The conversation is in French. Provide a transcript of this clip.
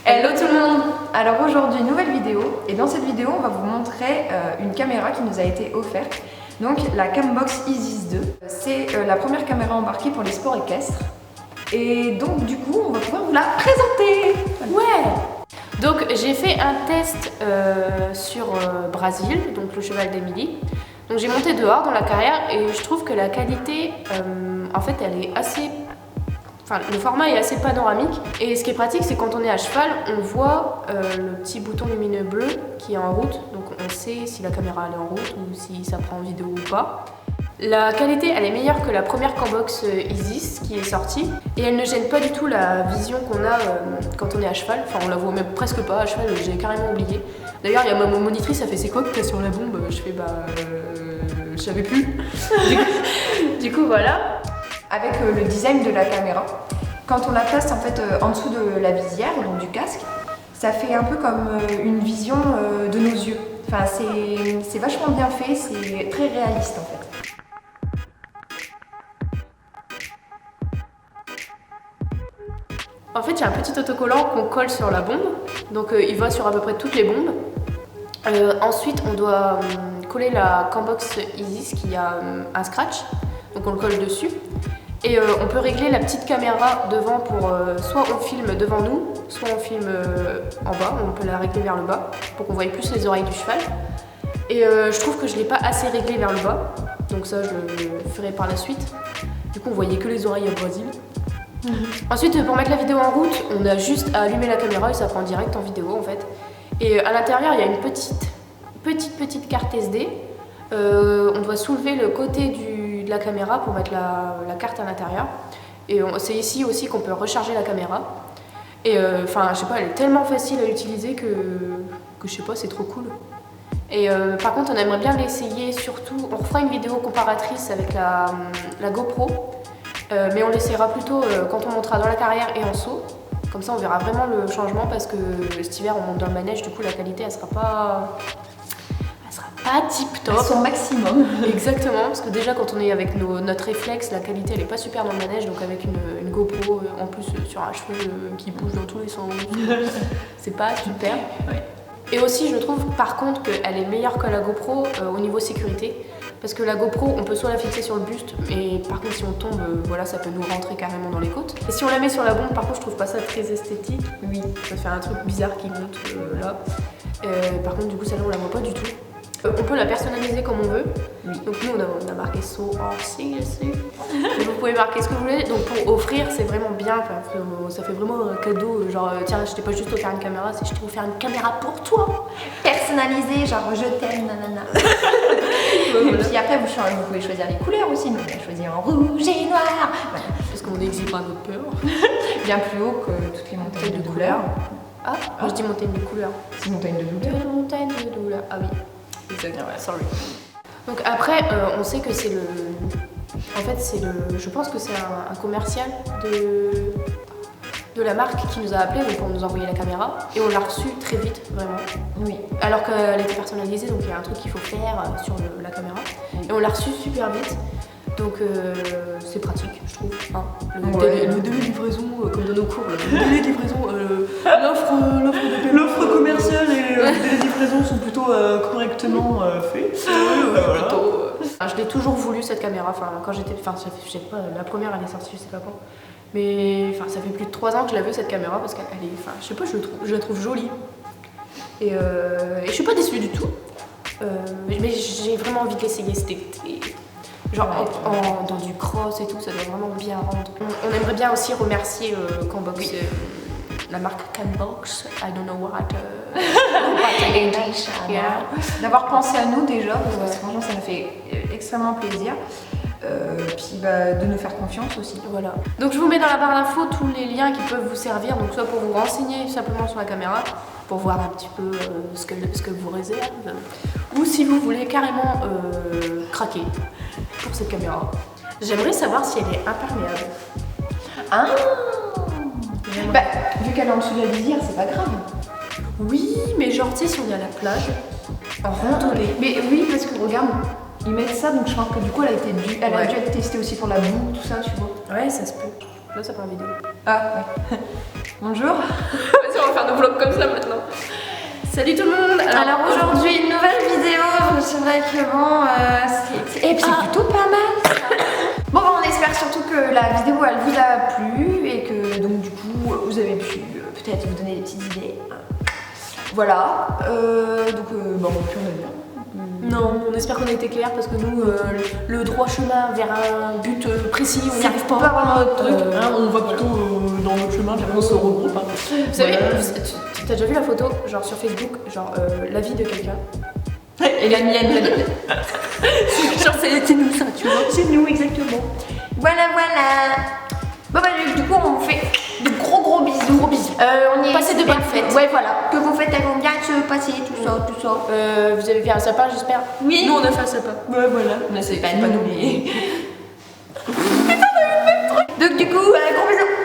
Hello tout le monde! Alors aujourd'hui, nouvelle vidéo, et dans cette vidéo, on va vous montrer une caméra qui nous a été offerte. Donc la Cambox Isis 2. C'est la première caméra embarquée pour les sports équestres. Et donc du coup, on va pouvoir vous la présenter! Ouais! Donc j'ai fait un test sur Brésil, donc le cheval d'Emilie. Donc j'ai monté dehors dans la carrière et je trouve que la qualité, en fait, elle est assez... Enfin, le format est assez panoramique et ce qui est pratique, c'est quand on est à cheval, on voit le petit bouton lumineux bleu qui est en route, donc on sait si la caméra elle est en route ou si ça prend en vidéo ou pas. La qualité, elle est meilleure que la première Cambox Isis qui est sortie et elle ne gêne pas du tout la vision qu'on a quand on est à cheval. Enfin, on la voit même presque pas à cheval, j'ai carrément oublié. D'ailleurs, il y a ma monitrice, elle fait c'est quoi que t'as sur la bombe? Je fais je savais plus. Du coup, voilà. Avec le design de la caméra. Quand on la place en fait en dessous de la visière, donc du casque, ça fait un peu comme une vision de nos yeux. Enfin, c'est vachement bien fait, c'est très réaliste en fait. En fait, il y a un petit autocollant qu'on colle sur la bombe, donc il va sur à peu près toutes les bombes. Ensuite, on doit coller la Cambox Isis qui a un scratch, donc on le colle dessus. Et on peut régler la petite caméra devant pour soit on filme devant nous, soit on filme en bas, on peut la régler vers le bas pour qu'on voie plus les oreilles du cheval. Et je trouve que je ne l'ai pas assez réglé vers le bas, donc ça je le ferai par la suite. Du coup on voyait que les oreilles à Brésil. Ensuite pour mettre la vidéo en route, on a juste à allumer la caméra et ça prend direct en vidéo en fait. Et à l'intérieur il y a une petite carte SD. On doit soulever le côté de la caméra pour mettre la carte à l'intérieur. Et c'est ici aussi qu'on peut recharger la caméra. Et enfin, je sais pas, elle est tellement facile à utiliser que je sais pas, c'est trop cool. Et par contre, on aimerait bien l'essayer surtout. On refera une vidéo comparatrice avec la GoPro, mais on l'essayera plutôt quand on montera dans la carrière et en saut. Comme ça, on verra vraiment le changement parce que cet hiver, on monte dans le manège, du coup, la qualité, elle sera pas tip top. À son maximum. Exactement, parce que déjà quand on est avec notre réflexe, la qualité elle est pas super dans le manège, donc avec une GoPro en plus sur un cheval qui bouge dans tous les sens, c'est pas super. Ouais. Et aussi je trouve par contre qu'elle est meilleure que la GoPro au niveau sécurité, parce que la GoPro on peut soit la fixer sur le buste, mais par contre si on tombe, voilà, ça peut nous rentrer carrément dans les côtes. Et si on la met sur la bombe, par contre je trouve pas ça très esthétique. Oui, ça fait un truc bizarre qui monte là. Par contre du coup celle-là on la voit pas du tout. On peut la personnaliser comme on veut. Oui. Donc nous on a marqué So RC dessus. Vous pouvez marquer ce que vous voulez. Donc pour offrir c'est vraiment bien. Ça fait vraiment un cadeau. Genre tiens, je t'ai pas juste offert une caméra, c'est je t'ai offert une caméra pour toi. Personnalisée, genre je t'aime, nanana. Et puis après vous pouvez choisir les couleurs aussi. Donc on a choisi en rouge et noir. Voilà. Parce qu'on n'existe pas à notre peur. Bien plus haut que toutes les montagnes de couleurs. Ah, moi je dis montagne de couleurs. C'est montagne de douleur. Montagne de douleur. Ah oui. Exactement, ouais, sorry. Donc après, on sait que c'est en fait, je pense que c'est un commercial de la marque qui nous a appelé pour nous envoyer la caméra. Et on l'a reçue très vite, vraiment. Oui. Alors qu'elle était personnalisée, donc il y a un truc qu'il faut faire sur la caméra. Et on l'a reçue super vite. Donc c'est pratique, je trouve. Hein. Le délai de livraison, comme dans nos cours, le délai de livraison, l'offre commerciale et le délai de livraison sont plutôt correctement faits. Voilà. Je l'ai toujours voulu cette caméra. Enfin, quand je sais pas, la première elle est sortie, je sais pas quand. Mais enfin, ça fait plus de 3 ans que je la veux cette caméra parce qu'elle est, enfin, je sais pas, je la trouve jolie. Et je suis pas déçue du tout. Mais j'ai vraiment envie de l'essayer cet été. Genre dans du cross et tout, ça doit vraiment bien rendre. On aimerait bien aussi remercier Cambox, la marque Cambox, I don't know what English, d'avoir pensé à nous déjà, parce que franchement ça nous fait extrêmement plaisir. Puis de nous faire confiance aussi. Voilà. Donc je vous mets dans la barre d'infos tous les liens qui peuvent vous servir, donc soit pour vous renseigner simplement sur la caméra, pour voir un petit peu ce que vous réserve, ou si vous voulez carrément craquer pour cette caméra. J'aimerais savoir si elle est imperméable. Ah, vu qu'elle est en dessous de la visière, c'est pas grave. Oui, mais genre tu sais, si on est à la plage, en randonnée. Mais oui, parce que regarde, ils mettent ça, donc je pense que du coup elle a dû être testée aussi pour la boue, tout ça, tu vois. Ouais, ça se peut. Là, ça prend une vidéo. Ah, ouais. Bonjour. Vas-y, on va faire nos vlogs. Salut tout le monde. Alors aujourd'hui, une nouvelle vidéo. C'est vrai que bon, c'est plutôt pas mal. Bon, on espère surtout que la vidéo elle vous a plu et que donc du coup vous avez pu peut-être vous donner des petites idées. Voilà. Bon, plus on a bien. Non, on espère qu'on a été clair parce que nous, le droit chemin vers un but précis, on n'y arrive pas. Pas vraiment notre truc. On va plutôt dans notre chemin, on se regroupe. Vous savez, t'as déjà vu la photo, genre sur Facebook, genre la vie de quelqu'un Et la mienne. genre c'est nous ça, tu vois. C'est nous exactement. Voilà. Bon bah du coup on vous fait de gros bisous. On y est. Passez de bonnes fêtes. Ouais voilà. Que vos fêtes elles vont bien se passer, tout ça. Vous avez fait un sapin, j'espère. Oui. Nous on a fait un sapin. Ouais voilà. On essaie pas de pas nous. Donc du coup, gros bisous.